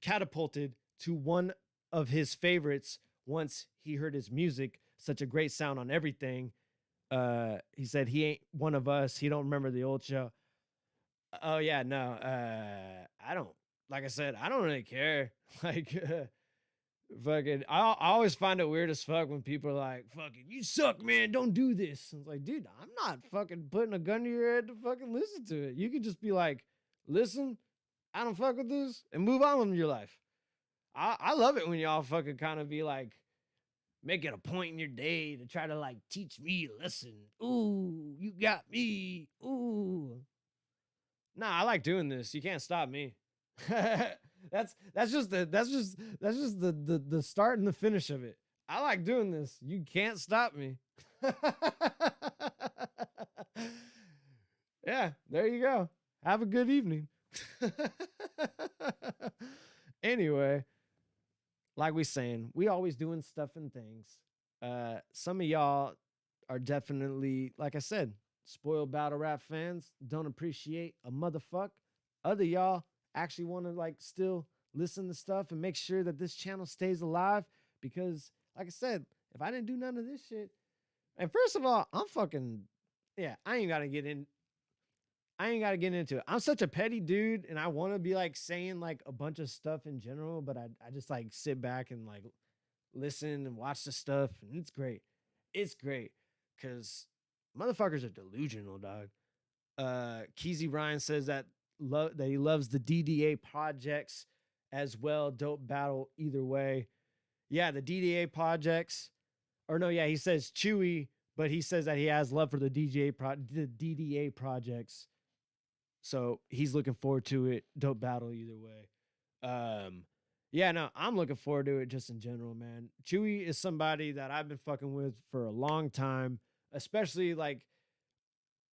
catapulted to one of his favorites once he heard his music. Such a great sound on everything. He said he ain't one of us. He don't remember the old show. Oh yeah, no. I don't. Like I said, I don't really care. Like, fucking. I always find it weird as fuck when people are like, "Fucking, you suck, man. Don't do this." I was like, dude, I'm not fucking putting a gun to your head to fucking listen to it. You can just be like, listen, I don't fuck with this, and move on with your life. I love it when y'all fucking kind of be like, make it a point in your day to try to like teach me a lesson. Ooh, you got me. Ooh. Nah, I like doing this. You can't stop me. that's just the start and the finish of it. I like doing this. You can't stop me. Yeah, there you go. Have a good evening. Anyway, like we saying, we always doing stuff and things. Some of y'all are definitely, like I said, spoiled battle rap fans, don't appreciate a motherfuck. Other y'all actually want to like still listen to stuff and make sure that this channel stays alive because, like I said, if I didn't do none of this shit, and first of all, I'm fucking, yeah, I ain't got to get into it. I'm such a petty dude and I want to be like saying like a bunch of stuff in general, but I just like sit back and like listen and watch the stuff and it's great. It's great because motherfuckers are delusional, dog. Keezy Ryan says that he loves the DDA projects as well. Dope battle either way. Yeah, the DDA projects. Or no, yeah, he says Chewy, but he says that he has love for the DDA projects. So he's looking forward to it. Dope battle either way. Yeah, no, I'm looking forward to it just in general, man. Chewy is somebody that I've been fucking with for a long time, especially like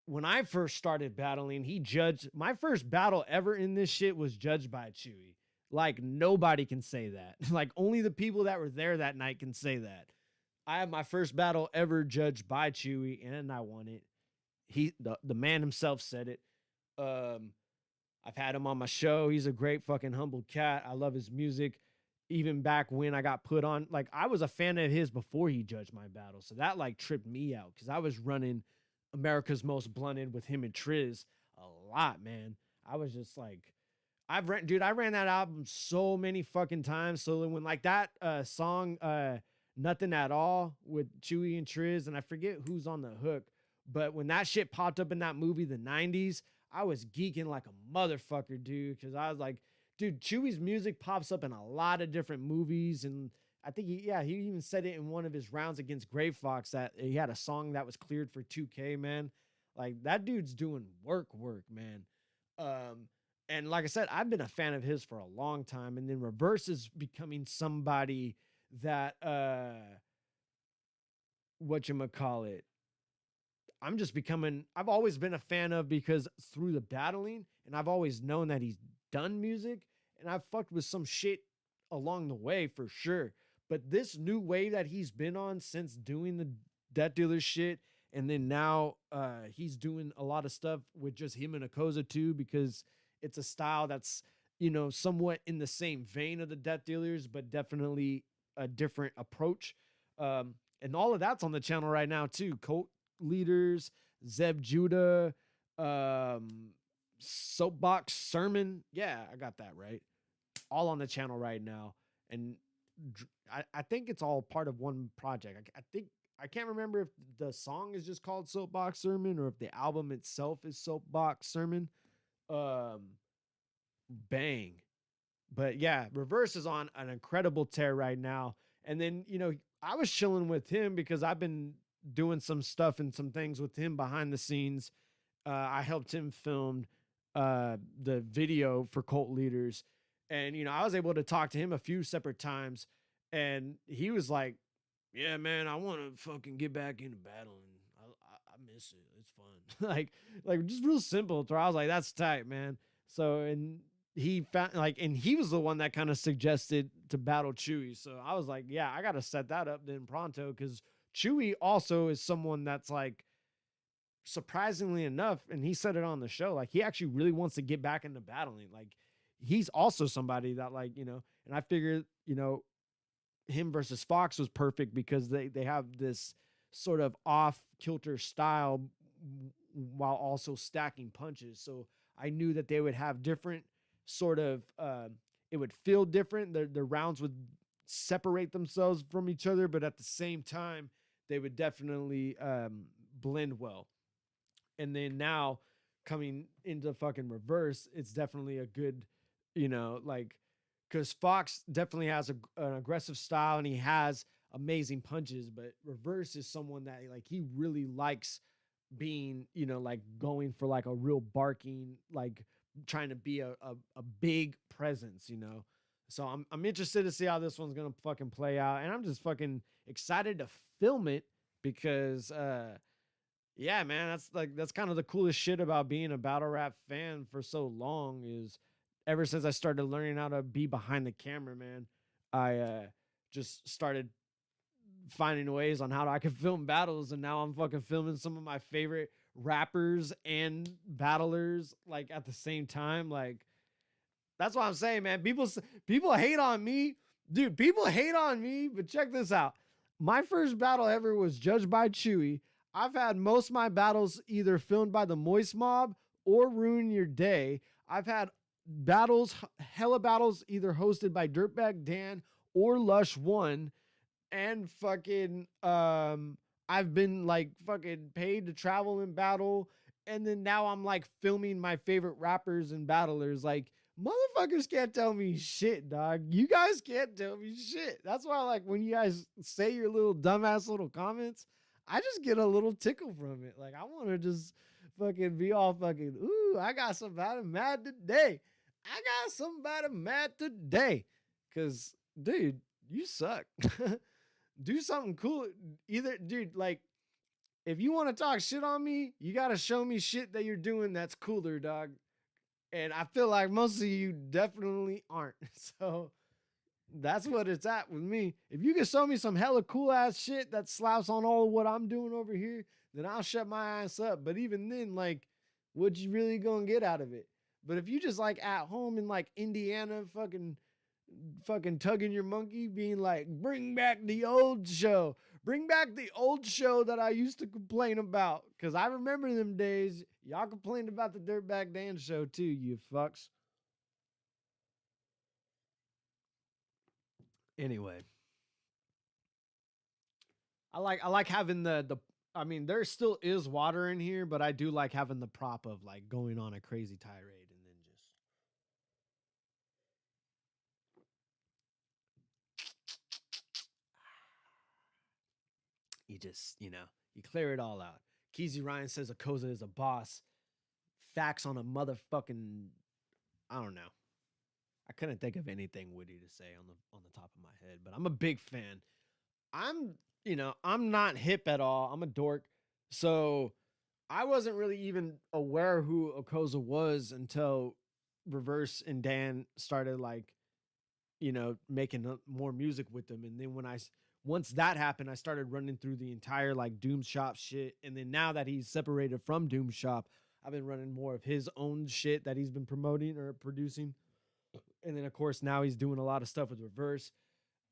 when I first started battling, he judged my first battle ever in this shit was judged by Chewy. Like nobody can say that. Like only the people that were there that night can say that. I had my first battle ever judged by Chewy and I won it. The man himself said it. I've had him on my show. He's a great fucking humble cat. I love his music. Even back when I got put on, like I was a fan of his before he judged my battle. So that like tripped me out because I was running America's Most Blunted with him and Triz a lot, man. I was just like, I ran that album so many fucking times. So when like that song, Nothing at All with Chewy and Triz, and I forget who's on the hook, but when that shit popped up in that movie, the 90s, I was geeking like a motherfucker, dude, because I was like, dude, Chewy's music pops up in a lot of different movies, and I think he even said it in one of his rounds against Gray Fox that he had a song that was cleared for 2K, man. Like that dude's doing work, man. And like I said, I've been a fan of his for a long time, and then Reverse is becoming somebody that whatchamacallit, I've always been a fan of because through the battling, and I've always known that he's done music, and I've fucked with some shit along the way for sure. But this new wave that he's been on since doing the Death Dealer shit, and then now he's doing a lot of stuff with just him and Akoza too, because it's a style that's, you know, somewhat in the same vein of the Death Dealers, but definitely a different approach. And all of that's on the channel right now too. Cult Leaders, Zeb Judah, Soapbox Sermon. Yeah, I got that right. All on the channel right now. And I think it's all part of one project. I can't remember if the song is just called Soapbox Sermon or if the album itself is Soapbox Sermon. Bang. But yeah, Reverse is on an incredible tear right now. And then, you know, I was chilling with him because I've been doing some stuff and some things with him behind the scenes. I helped him film the video for Cult Leaders. And, you know, I was able to talk to him a few separate times. And he was like, yeah, man, I want to fucking get back into battling. I miss it. It's fun. like just real simple. I was like, that's tight, man. So, and he found and he was the one that kind of suggested to battle Chewy. So I was like, yeah, I got to set that up then pronto. Cause Chewy also is someone that's like, surprisingly enough, and he said it on the show, like he actually really wants to get back into battling. Like he's also somebody that, like, you know, and I figured, you know, him versus Fox was perfect because they have this sort of off kilter style while also stacking punches. So I knew that they would have different sort of, it would feel different. The rounds would separate themselves from each other, but at the same time, they would definitely blend well. And then now coming into fucking Reverse, it's definitely a good, you know, like, because Fox definitely has an aggressive style and he has amazing punches, but Reverse is someone that, like, he really likes being, you know, like going for like a real barking, like trying to be a big presence, you know. So I'm interested to see how this one's gonna fucking play out, and I'm just fucking excited to film it because yeah, man, that's kind of the coolest shit about being a battle rap fan for so long is ever since I started learning how to be behind the camera, man, I just started finding ways on how I could film battles, and now I'm fucking filming some of my favorite rappers and battlers like at the same time. Like that's what I'm saying, man. People hate on me, dude. People hate on me, but check this out. My first battle ever was judged by Chewy. I've had most of my battles either filmed by the Moist Mob or Ruin Your Day. I've had battles, hella battles, either hosted by Dirtbag Dan or Lush One, and fucking I've been like fucking paid to travel and battle, and then now I'm like filming my favorite rappers and battlers. Like motherfuckers can't tell me shit, dog. You guys can't tell me shit. That's why, like, when you guys say your little dumbass little comments, I just get a little tickle from it. Like I want to just fucking be all fucking, ooh, I got somebody mad today. I got somebody mad today. Cause dude, you suck. Do something cool. Either, dude, like, if you want to talk shit on me, you got to show me shit that you're doing that's cooler, dog. And I feel like most of you definitely aren't. So that's what it's at with me. If you can show me some hella cool ass shit that slaps on all of what I'm doing over here, then I'll shut my ass up. But even then, like, what you really gonna get out of it? But if you just like at home in like Indiana, fucking tugging your monkey, being like, bring back the old show. Bring back the old show that I used to complain about. Because I remember them days. Y'all complained about the Dirtbag Dan show too, you fucks. Anyway. I like having the I mean, there still is water in here, but I do like having the prop of like going on a crazy tirade and then just you just, you know, you clear it all out. Keezy Ryan says Akoza is a boss. Facts on a motherfucking, I don't know. I couldn't think of anything witty to say on the top of my head, but I'm a big fan. I'm not hip at all. I'm a dork. So I wasn't really even aware who Akoza was until Reverse and Dan started like, making more music with them. And then once that happened, I started running through the entire like Doom Shop shit. And then now that he's separated from Doom Shop, I've been running more of his own shit that he's been promoting or producing. And then of course now he's doing a lot of stuff with Reverse.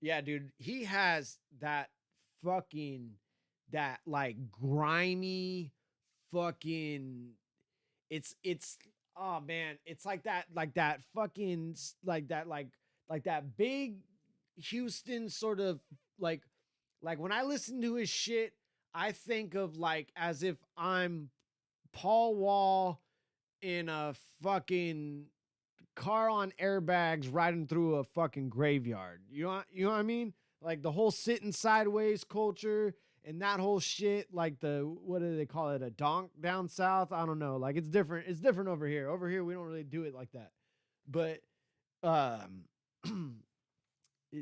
Yeah, dude, he has that like grimy fucking it's oh man, it's like that fucking like that big Houston sort of like when I listen to his shit, I think of like as if I'm Paul Wall in a fucking car on airbags riding through a fucking graveyard. You know what I mean? Like the whole sitting sideways culture and that whole shit, like what do they call it? A donk down south? I don't know. Like it's different. It's different over here. Over here, we don't really do it like that. But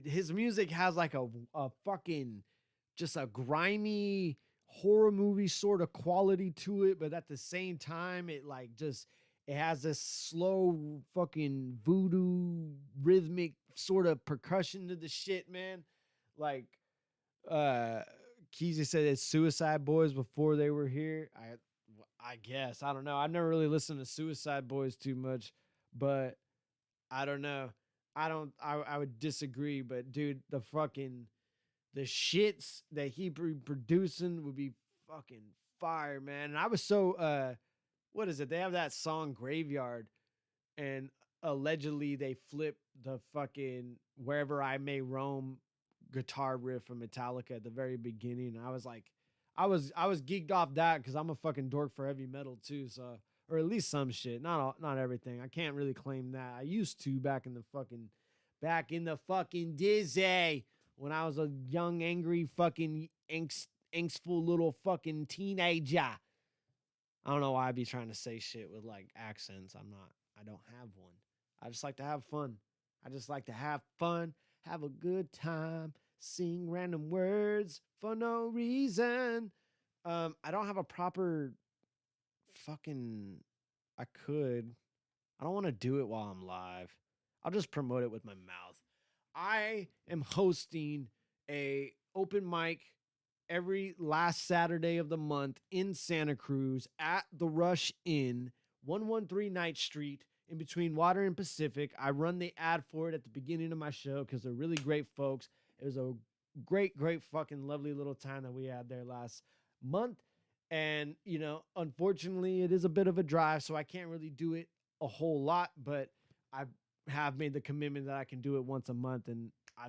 his music has like a fucking just a grimy horror movie sort of quality to it, but at the same time, it has this slow fucking voodoo rhythmic sort of percussion to the shit, man. Like Keezy said it's Suicide Boys before they were here. I guess. I don't know. I've never really listened to Suicide Boys too much, but I don't know. I would disagree, but dude, the shits that he producing would be fucking fire, man. And I was so what is it? They have that song Graveyard, and allegedly they flipped the fucking Wherever I May Roam guitar riff from Metallica at the very beginning. And I was like, I was geeked off that because I'm a fucking dork for heavy metal too, so or at least some shit. Not everything. I can't really claim that. I used to back in the fucking Dizzy when I was a young, angry, fucking angstful little fucking teenager. I don't know why I'd be trying to say shit with like accents. I don't have one. I just like to have fun. Have a good time, sing random words for no reason. I don't have a proper fucking, I don't want to do it while I'm live. I'll just promote it with my mouth. I am hosting a open mic every last Saturday of the month in Santa Cruz at the Rush Inn, 113 Ninth Street, in between Water and Pacific. I run the ad for it at the beginning of my show because they're really great folks. It was a great fucking lovely little time that we had there last month. And, unfortunately, it is a bit of a drive, so I can't really do it a whole lot, but I have made the commitment that I can do it once a month, and I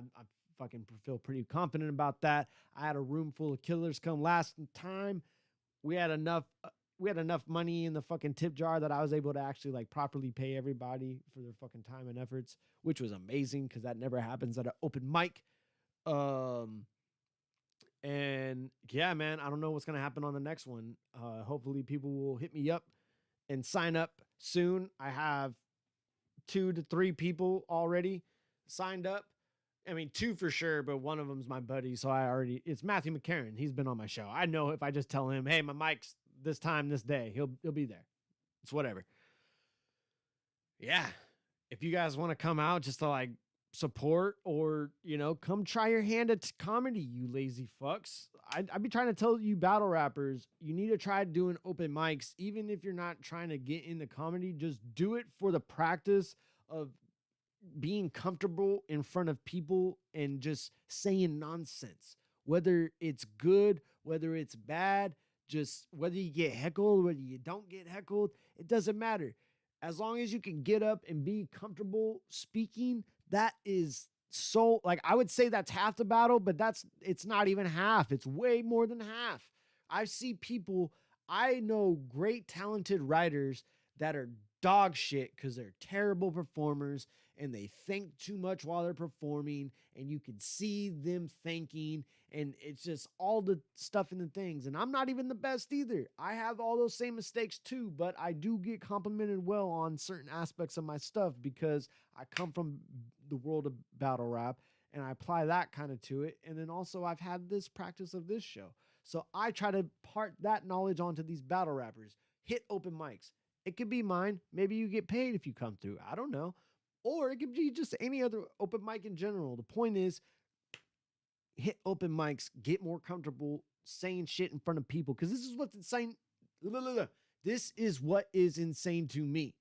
fucking feel pretty confident about that. I had a room full of killers come last time. We had enough money in the fucking tip jar that I was able to actually like properly pay everybody for their fucking time and efforts, which was amazing because that never happens at an open mic. And yeah, man, I don't know what's going to happen on the next one. Hopefully people will hit me up and sign up soon. I have 2 to 3 people already signed up. I mean, 2 for sure, but one of them's my buddy. So it's Matthew McCarran. He's been on my show. I know if I just tell him, hey, my mic's this time, this day, he'll be there. It's whatever. Yeah. If you guys want to come out just to like support or, come try your hand at comedy, you lazy fucks. I'd be trying to tell you battle rappers, you need to try doing open mics. Even if you're not trying to get into comedy, just do it for the practice of being comfortable in front of people and just saying nonsense, whether it's good, whether it's bad, just whether you get heckled, whether you don't get heckled, it doesn't matter. As long as you can get up and be comfortable speaking, that is so, like, I would say that's half the battle, but it's not even half. It's way more than half. I see people, I know great talented writers that are dog shit because they're terrible performers and they think too much while they're performing, and you can see them thinking, and it's just all the stuff in the things. And I'm not even the best either. I have all those same mistakes too, but I do get complimented well on certain aspects of my stuff because I come from the world of battle rap and I apply that kind of to it. And then also I've had this practice of this show. So I try to part that knowledge onto these battle rappers. Hit open mics. It could be mine. Maybe you get paid if you come through. I don't know. or it could be just any other open mic in general. The point is, hit open mics, get more comfortable saying shit in front of people, because this is what's insane. This is what is insane to me.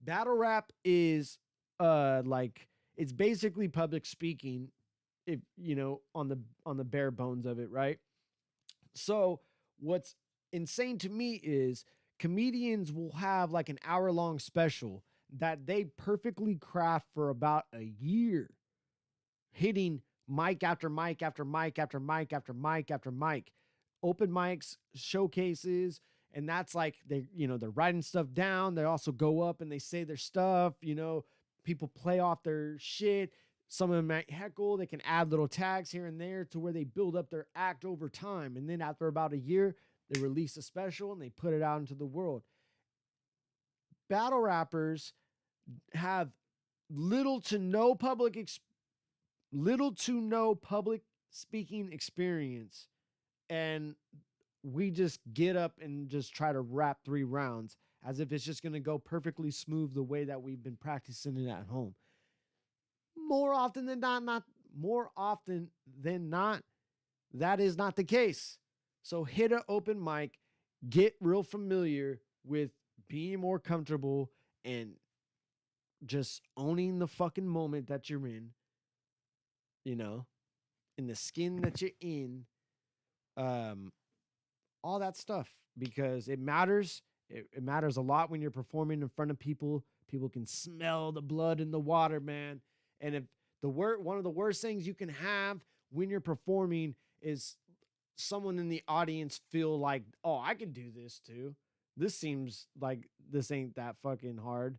Battle rap is like, it's basically public speaking, if you know, on the bare bones of it, right? So what's insane to me is comedians will have like an hour-long special that they perfectly craft for about a year, hitting mic after mic after mic after mic after mic after mic, open mics, showcases. And that's like, they're writing stuff down. They also go up and they say their stuff, people play off their shit. Some of them might heckle. They can add little tags here and there to where they build up their act over time. And then after about a year, they release a special and they put it out into the world. Battle rappers have little to no public speaking experience, and we just get up and just try to rap 3 rounds as if it's just going to go perfectly smooth the way that we've been practicing it at home. More often than not, that is not the case. So hit an open mic, get real familiar with being more comfortable and just owning the fucking moment that you're in, in the skin that you're in, all that stuff, because it matters. It matters a lot when you're performing in front of people. People can smell the blood in the water, man. And if one of the worst things you can have when you're performing is someone in the audience feel like, oh, I can do this too. This seems like this ain't that fucking hard.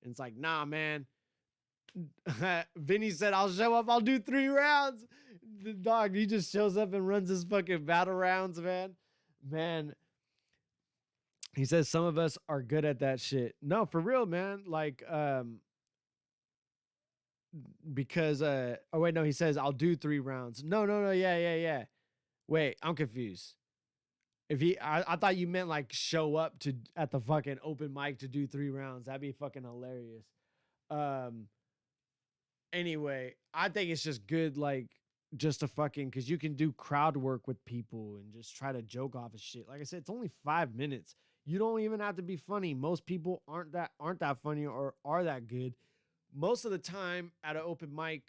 And it's like, nah, man. Vinny said, I'll show up. I'll do 3 rounds. The dog, he just shows up and runs his fucking battle rounds, man. He says some of us are good at that shit. No, for real, man. Like, because, oh wait, no, he says, I'll do 3 rounds. No. Yeah. Wait, I'm confused. I thought you meant like show up at the fucking open mic to do 3 rounds. That'd be fucking hilarious. Anyway, I think it's just good, like, just to fucking, because you can do crowd work with people and just try to joke off of shit. Like I said, it's only 5 minutes. You don't even have to be funny. Most people aren't that funny or are that good. Most of the time at an open mic,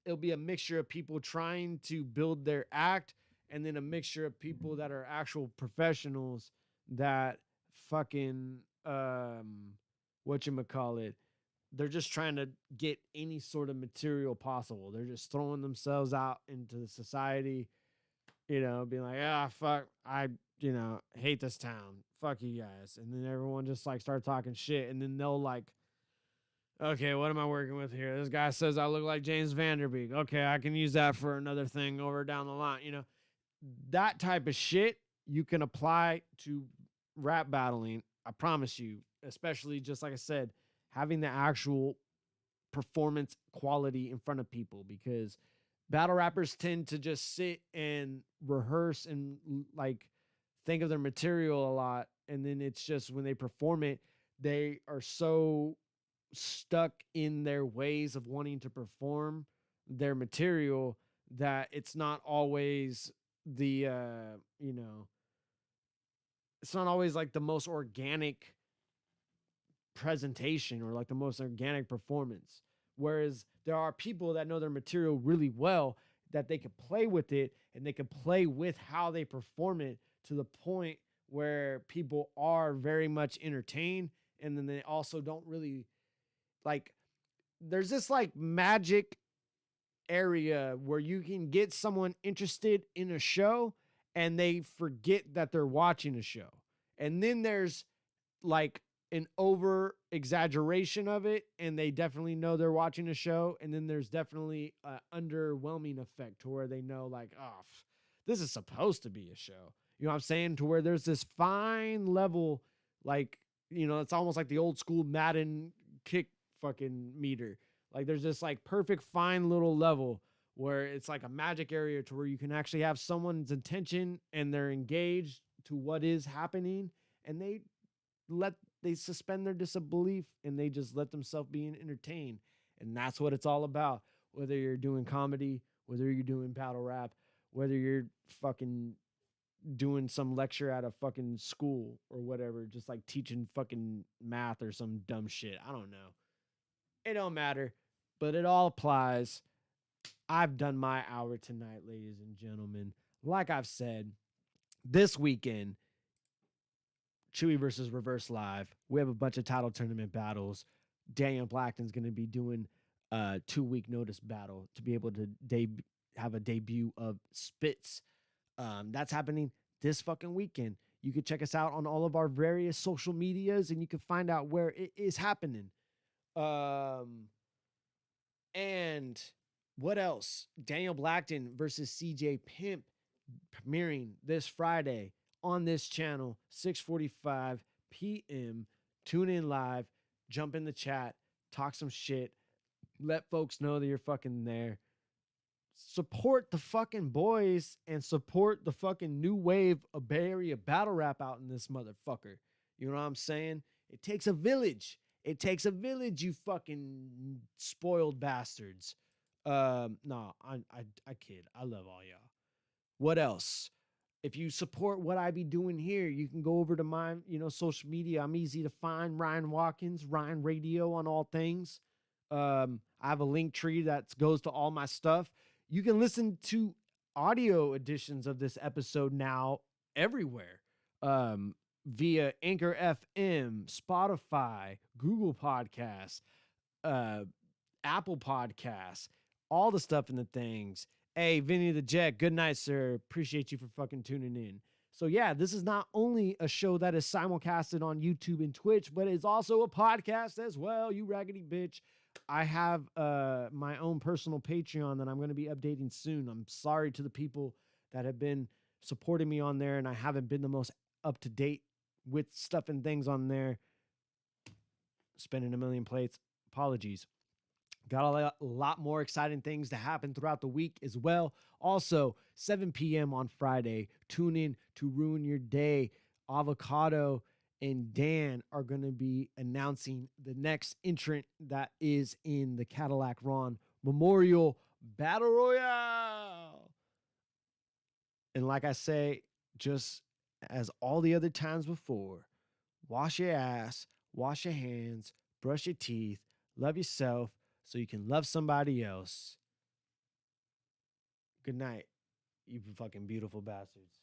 it'll be a mixture of people trying to build their act, and then a mixture of people that are actual professionals that fucking, whatchamacallit, they're just trying to get any sort of material possible. They're just throwing themselves out into the society, being like, fuck, I, hate this town. Fuck you guys. And then everyone just like start talking shit. And then they'll like, okay, what am I working with here? This guy says I look like James Vanderbeek. Okay, I can use that for another thing over down the line. That type of shit you can apply to rap battling. I promise you, especially just like I said, having the actual performance quality in front of people, because battle rappers tend to just sit and rehearse and like think of their material a lot. And then it's just when they perform it, they are so stuck in their ways of wanting to perform their material that it's not always the, it's not always like the most organic presentation or like the most organic performance. Whereas there are people that know their material really well, that they can play with it and they can play with how they perform it to the point where people are very much entertained. And then they also don't really like, there's this like magic area where you can get someone interested in a show and they forget that they're watching a show. And then there's like an over exaggeration of it, and they definitely know they're watching a show. And then there's definitely an underwhelming effect to where they know like, oh, this is supposed to be a show. You know what I'm saying? To where there's this fine level, like, it's almost like the old school Madden kick fucking meter. Like there's this like perfect fine little level where it's like a magic area to where you can actually have someone's attention and they're engaged to what is happening, and they suspend their disbelief and they just let themselves be entertained. And that's what it's all about. Whether you're doing comedy, whether you're doing battle rap, whether you're fucking doing some lecture at a fucking school or whatever, just like teaching fucking math or some dumb shit. I don't know. It don't matter, but it all applies. I've done my hour tonight, ladies and gentlemen. Like I've said, this weekend, Chewy versus Reverse Live. We have a bunch of title tournament battles. Daniel Blackton's going to be doing a 2-week notice battle to be able to have a debut of Spitz. That's happening this fucking weekend. You can check us out on all of our various social medias, and you can find out where it is happening. And what else? Daniel Blackton versus CJ Pimp premiering this Friday on this channel, 6:45 p.m. Tune in live, jump in the chat, talk some shit, let folks know that you're fucking there. Support the fucking boys and support the fucking new wave of Bay Area battle rap out in this motherfucker. You know what I'm saying? It takes a village. It takes a village, you fucking spoiled bastards. No, I kid. I love all y'all. What else? If you support what I be doing here, you can go over to my, social media. I'm easy to find. Ryan Watkins, Ryne Radio on all things. I have a link tree that goes to all my stuff. You can listen to audio editions of this episode now everywhere. Via Anchor FM, Spotify, Google Podcasts, Apple Podcasts, all the stuff in the things. Hey, Vinny the Jet, good night, sir. Appreciate you for fucking tuning in. So yeah, this is not only a show that is simulcasted on YouTube and Twitch, but it's also a podcast as well, you raggedy bitch. I have my own personal Patreon that I'm going to be updating soon. I'm sorry to the people that have been supporting me on there, and I haven't been the most up-to-date with stuff and things on there. Spinning a million plates. Apologies. Got a lot more exciting things to happen throughout the week as well. Also, 7 p.m. on Friday, tune in to Ruin Your Day. Avocado and Dan are going to be announcing the next entrant that is in the Cadillac Ron Memorial Battle Royale. And like I say, just as all the other times before, wash your ass, wash your hands, brush your teeth, love yourself so you can love somebody else. Good night, you fucking beautiful bastards.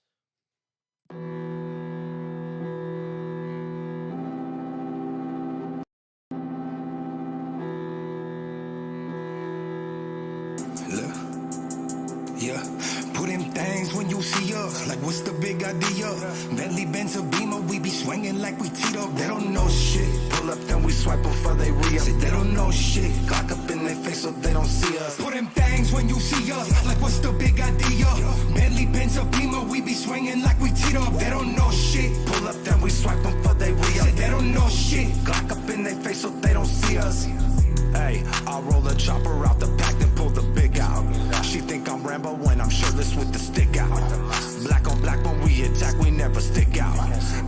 Yeah, put in things when you see us. Like, what's the big idea? Bentley, Benz, a Beamer, we be swinging like we teed up. They don't know shit. Pull up, then we swipe before they re-up. They don't know shit. Glock up in their face so they don't see us. Put in things when you see us. Like, what's the big idea? Bentley, Benz, a Beamer, we be swinging like we teed up. They don't know shit. Pull up, then we swipe before they re-up. They don't know shit. Glock up in their face so they don't see us. Hey, I'll roll a chopper out the pack, then pull the big out. She think I'm Rambo when I'm shirtless with the stick out. Black on black when we attack, we never stick out.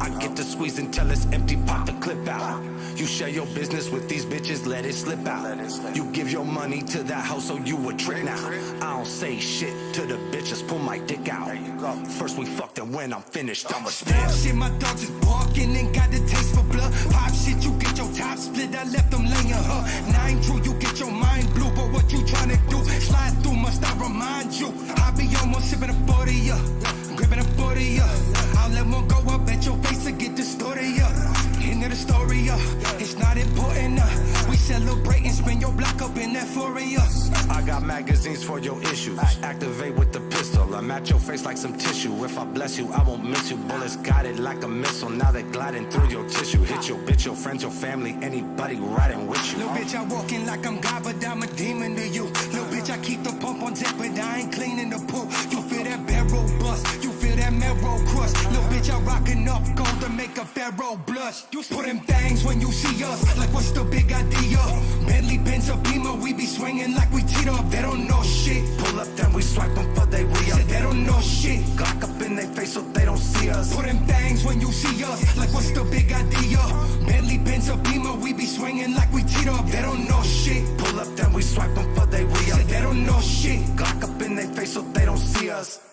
I get to squeeze until it's empty, pop the clip out. You share your business with these bitches, let it slip out. You give your money to that hoe, so you a trick now. I don't say shit to the bitches, pull my dick out. First we fucked and when I'm finished, I'ma stand. Shit, my dog just barking and got the taste for blood. Pop shit, you get your top split, I left them laying her. 9 true, you get your mind blue, but what you tryna do? Slide through, must I remind you? I be almost sipping a 40, gripping a 40, I'll let one go up at your face and get distorted, End of the story, it's not important, we celebrate and spin your block up in euphoria. I got magazines for your issues, activate with the pistol, I'm at your face like some tissue. If I bless you, I won't miss you. Bullets got it like a missile, now they're gliding through your tissue. Hit your bitch, your friends, your family, anybody riding with you. Little bitch, I walking like I'm God, but I'm a demon to you. Little bitch, I keep the pump on deck, but I ain't cleaning the pool. You feel that barrel bust, you feel that marrow crush. Little bitch, I rock enough gold to make a pharaoh blush. You put them things when you see us, like what's the big idea? Bentley, Benz, or Beamer, we be swinging like we teed up. They don't know shit. Pull up, then we swipe them for they re-up. They don't know shit. Glock up in their face so they don't see us. Put them things when you see us, like what's the big idea? Bentley, Benz, or Beamer, we be swinging like we teed up. They don't know shit. Pull up, then we swipe them for they re-up. They don't know shit. Glock up in their face so they don't see us.